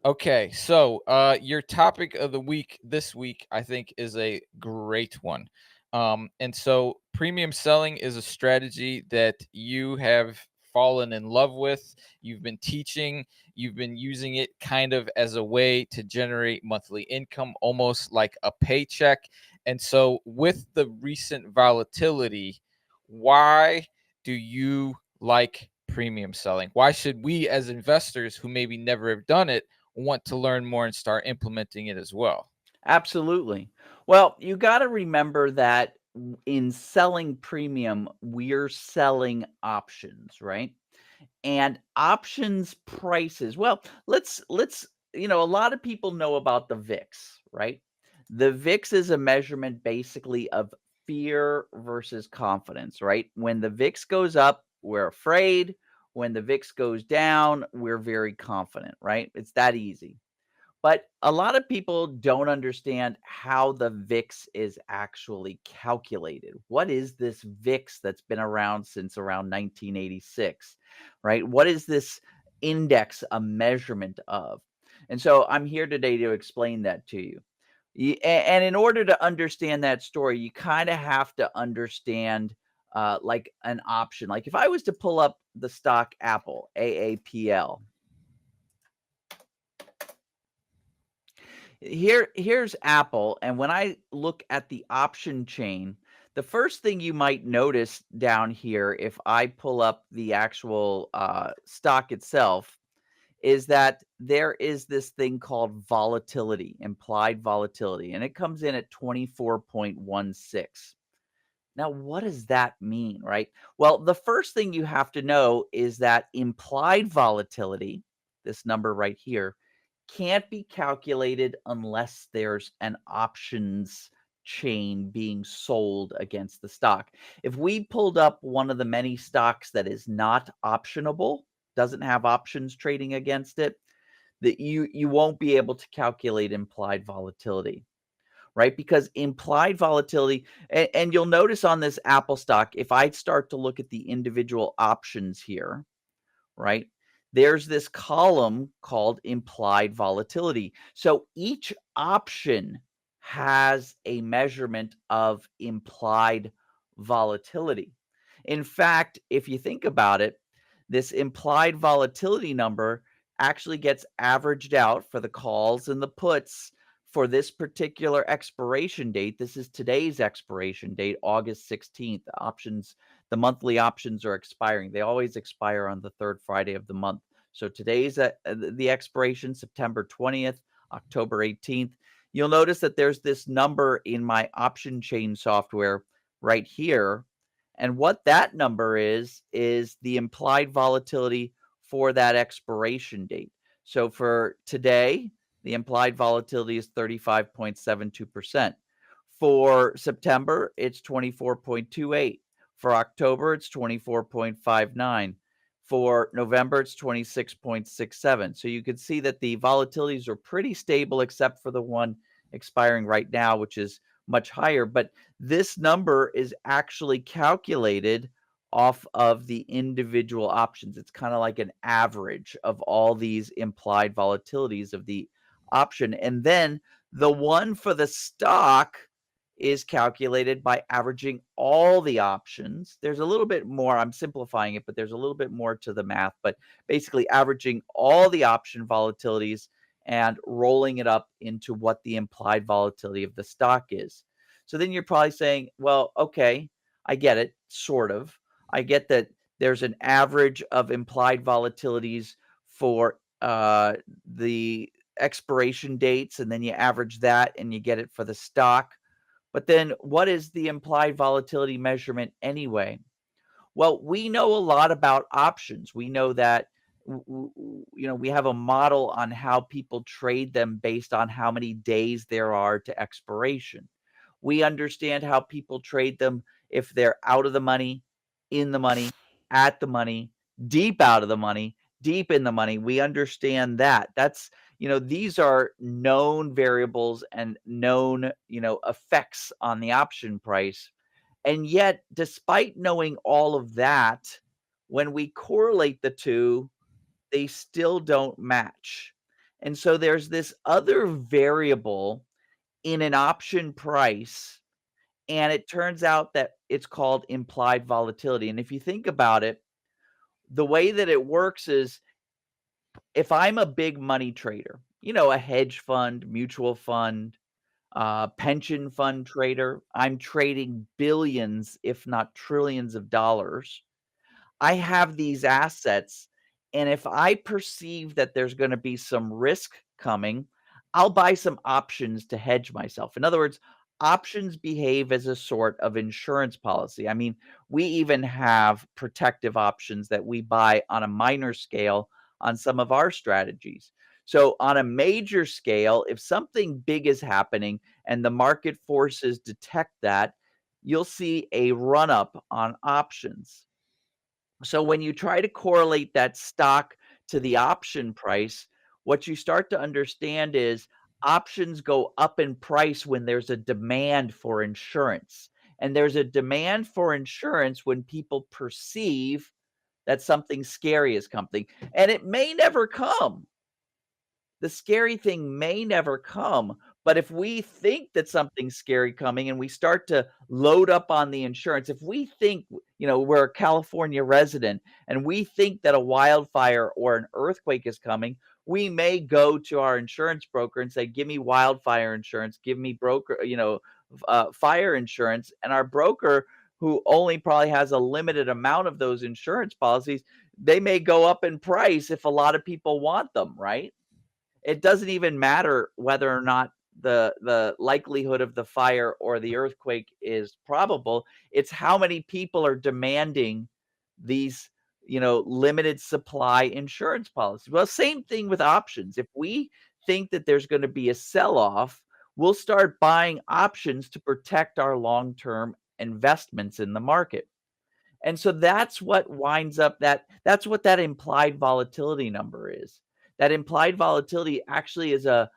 Okay, so your topic of the week this week, I think, is a great one. And so premium selling is a strategy that you have fallen in love with. You've been teaching, you've been using it kind of as a way to generate monthly income, almost like a paycheck. And so, with the recent volatility, why do you like premium selling? Why should we, as investors who maybe never have done it, want to learn more and start implementing it as well? Absolutely. Well, you got to remember that in selling premium, we're selling options, right? And options prices. Well, a lot of people know about the VIX, right? The VIX is a measurement basically of fear versus confidence, right? When the VIX goes up, we're afraid. When the VIX goes down, we're very confident, right? It's that easy. But a lot of people don't understand how the VIX is actually calculated. What is this VIX that's been around since around 1986, right? What is this index a measurement of? And so I'm here today to explain that to you. And in order to understand that story, you kind of have to understand like an option. Like if I was to pull up the stock Apple, AAPL, here's Apple, and when I look at the option chain, the first thing you might notice down here, if I pull up the actual stock itself, is that there is this thing called volatility, implied volatility, and it comes in at 24.16. Now, what does that mean, right? Well, the first thing you have to know is that implied volatility, this number right here, can't be calculated unless there's an options chain being sold against the stock. If we pulled up one of the many stocks that is not optionable, doesn't have options trading against it, that you won't be able to calculate implied volatility, right? Because implied volatility, and you'll notice on this Apple stock, if I start to look at the individual options here, right? There's this column called implied volatility. So each option has a measurement of implied volatility. In fact, if you think about it, this implied volatility number actually gets averaged out for the calls and the puts for this particular expiration date. This is today's expiration date, August 16th. The monthly options are expiring. They always expire on the third Friday of the month. So today's the expiration, September 20th, October 18th. You'll notice that there's this number in my option chain software right here. And what that number is the implied volatility for that expiration date. So for today, the implied volatility is 35.72%. For September, it's 24.28. For October, it's 24.59. For November, it's 26.67. So you can see that the volatilities are pretty stable, except for the one expiring right now, which is much higher. But this number is actually calculated off of the individual options. It's kind of like an average of all these implied volatilities of the option. And then the one for the stock is calculated by averaging all the options. There's a little bit more, I'm simplifying it, but there's a little bit more to the math, but basically averaging all the option volatilities and rolling it up into what the implied volatility of the stock is. So then you're probably saying, well, okay, I get it, sort of. I get that there's an average of implied volatilities for the expiration dates, and then you average that and you get it for the stock. But then what is the implied volatility measurement anyway? Well, we know a lot about options. We know that we have a model on how people trade them based on how many days there are to expiration. We understand how people trade them if they're out of the money, in the money, at the money, deep out of the money, deep in the money. We understand that. These are known variables and known, effects on the option price. And yet, despite knowing all of that, when we correlate the two, they still don't match. And so there's this other variable in an option price, and it turns out that it's called implied volatility. And if you think about it, the way that it works is if I'm a big money trader, a hedge fund, mutual fund, pension fund trader, I'm trading billions, if not trillions of dollars. I have these assets, and if I perceive that there's gonna be some risk coming, I'll buy some options to hedge myself. In other words, options behave as a sort of insurance policy. I mean, we even have protective options that we buy on a minor scale on some of our strategies. So, on a major scale, if something big is happening and the market forces detect that, you'll see a run up on options. So when you try to correlate that stock to the option price, what you start to understand is options go up in price when there's a demand for insurance. And there's a demand for insurance when people perceive that something scary is coming. And it may never come. The scary thing may never come, but if we think that something's scary coming and we start to load up on the insurance, if we think, we're a California resident and we think that a wildfire or an earthquake is coming, we may go to our insurance broker and say, "Give me wildfire insurance, give me fire insurance." And our broker, who only probably has a limited amount of those insurance policies, they may go up in price if a lot of people want them, right? It doesn't even matter whether or not the likelihood of the fire or the earthquake is probable. It's how many people are demanding these, limited supply insurance policies. Well, same thing with options. If we think that there's going to be a sell-off, we'll start buying options to protect our long-term investments in the market. And so that's what winds up that's what that implied volatility number is. That implied volatility actually is a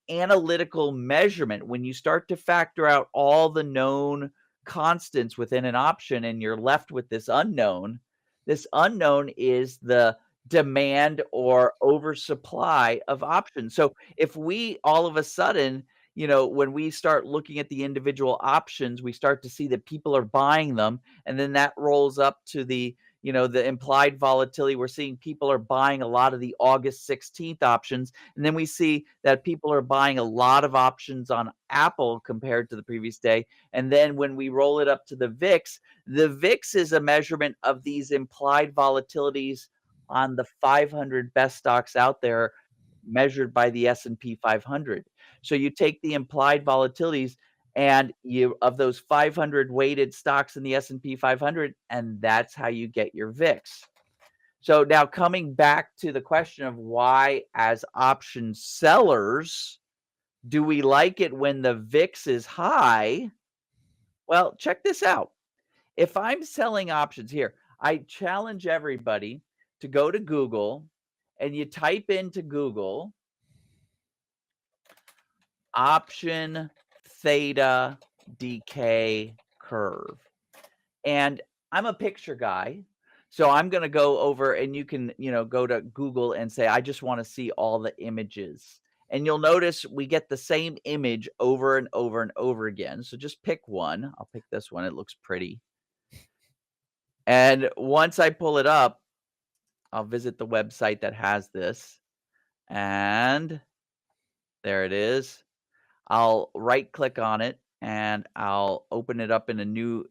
analytical measurement when you start to factor out all the known constants within an option and you're left with this unknown. This unknown is the demand or oversupply of options. So if we all of a sudden, when we start looking at the individual options, we start to see that people are buying them, and then that rolls up to the implied volatility. We're seeing people are buying a lot of the August 16th options, and then we see that people are buying a lot of options on Apple compared to the previous day. And then when we roll it up to the VIX is a measurement of these implied volatilities on the 500 best stocks out there measured by the S&P 500. So you take the implied volatilities and you of those 500 weighted stocks in the S&P 500, and that's how you get your VIX. So now coming back to the question of why as option sellers do we like it when the VIX is high? Well, check this out. If I'm selling options here, I challenge everybody to go to Google and you type into Google option theta decay curve. And I'm a picture guy. So I'm going to go over and you can, go to Google and say, I just want to see all the images. And you'll notice we get the same image over and over and over again. So just pick one. I'll pick this one. It looks pretty. And once I pull it up, I'll visit the website that has this. And there it is. I'll right click on it and I'll open it up in a new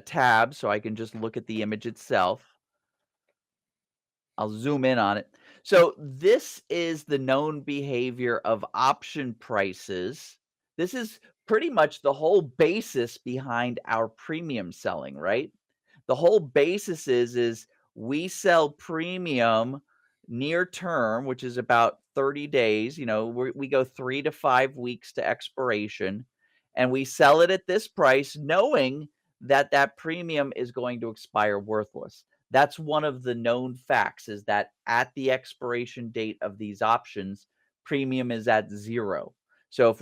tab so I can just look at the image itself. I'll zoom in on it. So this is the known behavior of option prices. This is pretty much the whole basis behind our premium selling, right? The whole basis is we sell premium near term, which is about 30 days. We go 3 to 5 weeks to expiration, and we sell it at this price, knowing that that premium is going to expire worthless. That's one of the known facts is that at the expiration date of these options, premium is at zero. So if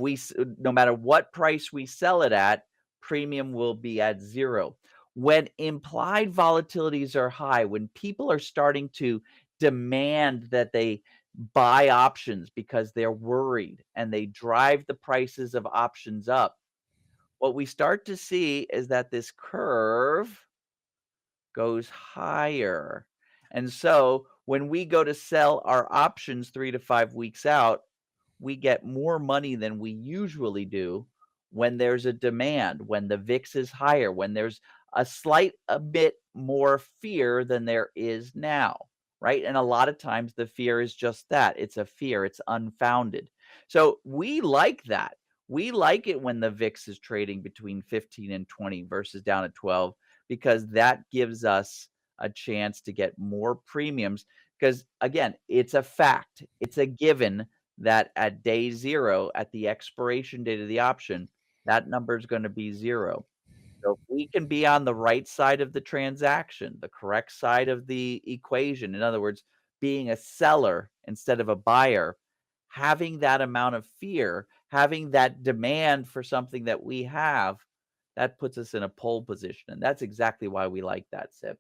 no matter what price we sell it at, premium will be at zero. When implied volatilities are high, when people are starting to demand that buy options because they're worried and they drive the prices of options up, what we start to see is that this curve goes higher. And so when we go to sell our options 3 to 5 weeks out, we get more money than we usually do when there's a demand, when the VIX is higher, when there's a bit more fear than there is now, right? And a lot of times the fear is just that. It's a fear, it's unfounded. So we like that. We like it when the VIX is trading between 15 and 20 versus down at 12 because that gives us a chance to get more premiums because again, it's a fact. It's a given that at day 0, at the expiration date of the option, that number is gonna be 0. So if we can be on the right side of the transaction, the correct side of the equation, in other words, being a seller instead of a buyer, having that amount of fear, having that demand for something that we have, that puts us in a pole position, and that's exactly why we like that, Sip.